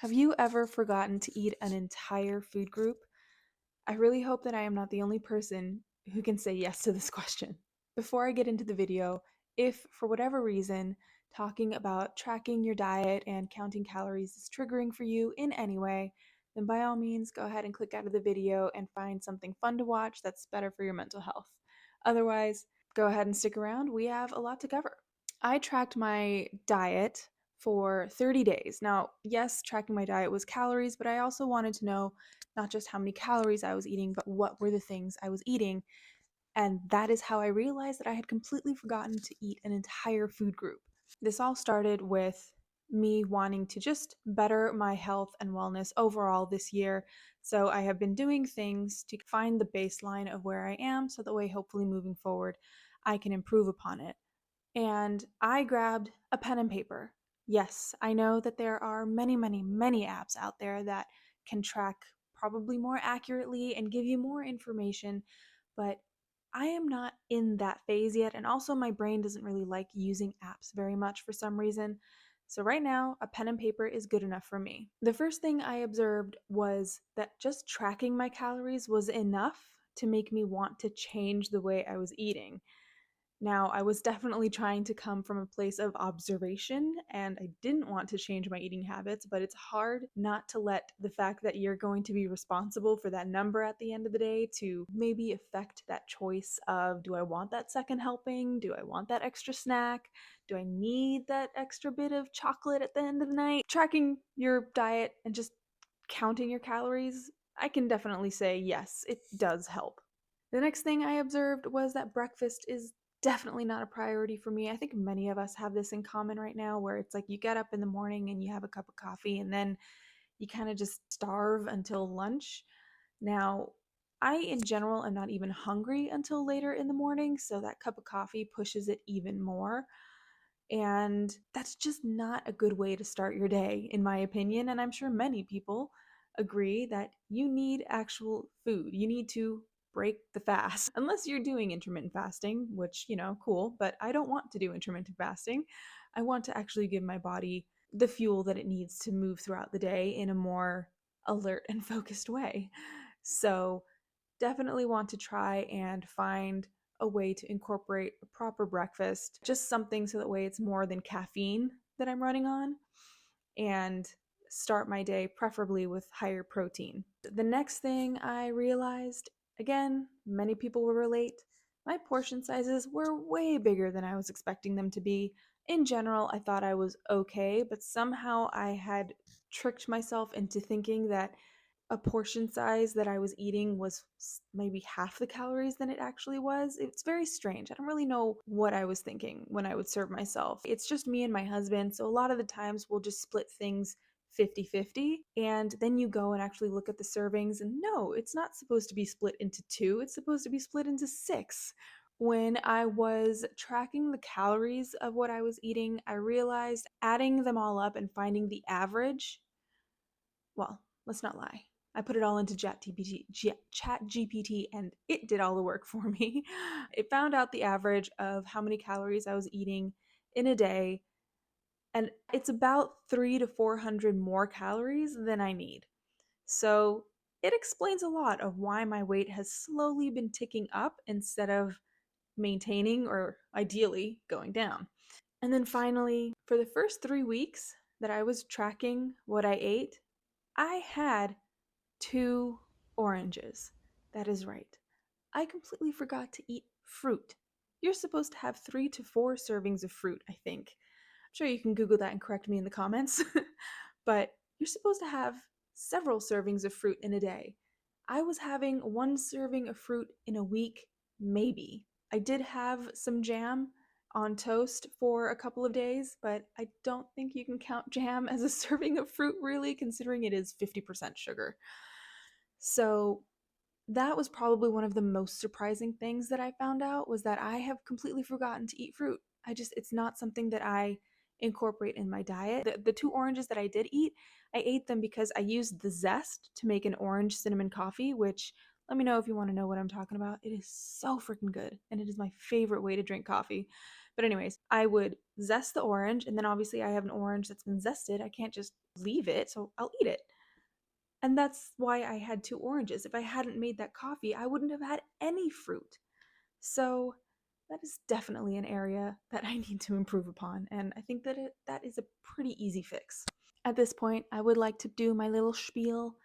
Have you ever forgotten to eat an entire food group? I really hope that I am not the only person who can say yes to this question. Before I get into the video, if for whatever reason talking about tracking your diet and counting calories is triggering for you in any way, then by all means go ahead and click out of the video and find something fun to watch that's better for your mental health. Otherwise, go ahead and stick around. We have a lot to cover. I tracked my diet for 30 days. Now, yes, tracking my diet was calories, but I also wanted to know not just how many calories I was eating, but what were the things I was eating. And that is how I realized that I had completely forgotten to eat an entire food group. This all started with me wanting to just better my health and wellness overall this year. So I have been doing things to find the baseline of where I am so that way, hopefully, moving forward, I can improve upon it. And I grabbed a pen and paper. Yes, I know that there are many, many, many apps out there that can track probably more accurately and give you more information, but I am not in that phase yet. And also, my brain doesn't really like using apps very much for some reason. So, right now, a pen and paper is good enough for me. The first thing I observed was that just tracking my calories was enough to make me want to change the way I was eating. Now, I was definitely trying to come from a place of observation, and I didn't want to change my eating habits, but it's hard not to let the fact that you're going to be responsible for that number at the end of the day to maybe affect that choice of, do I want that second helping? Do I want that extra snack? Do I need that extra bit of chocolate at the end of the night? Tracking your diet and just counting your calories, I can definitely say yes, it does help. The next thing I observed was that breakfast is definitely not a priority for me. I think many of us have this in common right now where it's like you get up in the morning and you have a cup of coffee and then you kind of just starve until lunch. Now, I in general am not even hungry until later in the morning, so that cup of coffee pushes it even more. And that's just not a good way to start your day, in my opinion. And I'm sure many people agree that you need actual food. You need to break the fast. Unless you're doing intermittent fasting, which, cool, but I don't want to do intermittent fasting. I want to actually give my body the fuel that it needs to move throughout the day in a more alert and focused way. So, definitely want to try and find a way to incorporate a proper breakfast, just something so that way it's more than caffeine that I'm running on, and start my day preferably with higher protein. The next thing I realized, again, many people will relate, my portion sizes were way bigger than I was expecting them to be. In general, I thought I was okay, but somehow I had tricked myself into thinking that a portion size that I was eating was maybe half the calories than it actually was. It's very strange. I don't really know what I was thinking when I would serve myself. It's just me and my husband, so a lot of the times we'll just split things 50-50, and then you go and actually look at the servings, and no, it's not supposed to be split into two, it's supposed to be split into six. When I was tracking the calories of what I was eating, I realized adding them all up and finding the average, well, let's not lie. I put it all into ChatGPT and it did all the work for me. It found out the average of how many calories I was eating in a day, and it's about 3 to 400 more calories than I need. So it explains a lot of why my weight has slowly been ticking up instead of maintaining or ideally going down. And then finally, for the first 3 weeks that I was tracking what I ate, I had 2 oranges. That is right. I completely forgot to eat fruit. You're supposed to have 3 to 4 servings of fruit, I think. I'm sure you can Google that and correct me in the comments. But you're supposed to have several servings of fruit in a day. I was having 1 serving of fruit in a week, maybe. I did have some jam on toast for a couple of days, but I don't think you can count jam as a serving of fruit, really, considering it is 50% sugar. So that was probably one of the most surprising things that I found out, was that I have completely forgotten to eat fruit. It's not something that I incorporate in my diet. The 2 oranges that I did eat, I ate them because I used the zest to make an orange cinnamon coffee, which, let me know if you want to know what I'm talking about. It is so freaking good, and it is my favorite way to drink coffee But anyways, I would zest the orange, and then obviously I have an orange that's been zested. I can't just leave it, so I'll eat it. And that's why I had two oranges. If I hadn't made that coffee, I wouldn't have had any fruit. So that is definitely an area that I need to improve upon, and I think that that is a pretty easy fix. At this point, I would like to do my little spiel.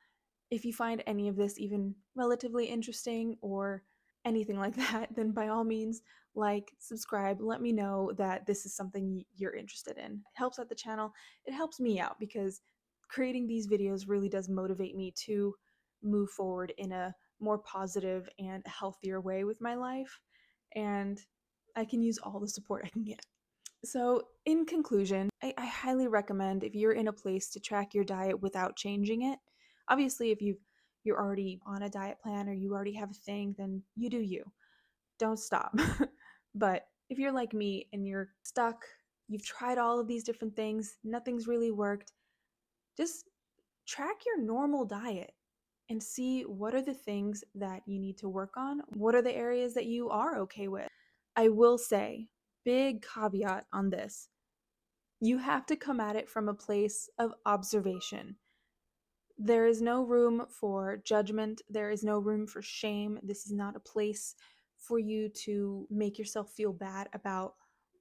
If you find any of this even relatively interesting or anything like that, then by all means, like, subscribe, let me know that this is something you're interested in. It helps out the channel, it helps me out because creating these videos really does motivate me to move forward in a more positive and healthier way with my life, and I can use all the support I can get. So, in conclusion, I highly recommend if you're in a place to track your diet without changing it. Obviously, if you're already on a diet plan or you already have a thing, then you do you. Don't stop. But if you're like me and you're stuck, you've tried all of these different things, nothing's really worked, just track your normal diet and see what are the things that you need to work on. What are the areas that you are okay with? I will say, big caveat on this, you have to come at it from a place of observation. There is no room for judgment. There is no room for shame. This is not a place for you to make yourself feel bad about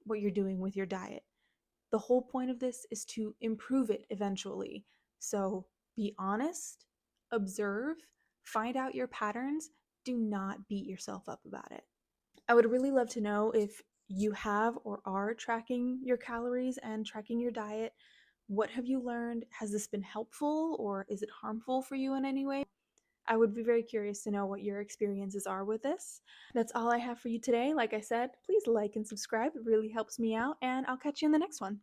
what you're doing with your diet. The whole point of this is to improve it eventually. So be honest, observe, find out your patterns. Do not beat yourself up about it. I would really love to know if you have or are tracking your calories and tracking your diet. What have you learned? Has this been helpful or is it harmful for you in any way? I would be very curious to know what your experiences are with this. That's all I have for you today. Like I said, please like and subscribe. It really helps me out, and I'll catch you in the next one.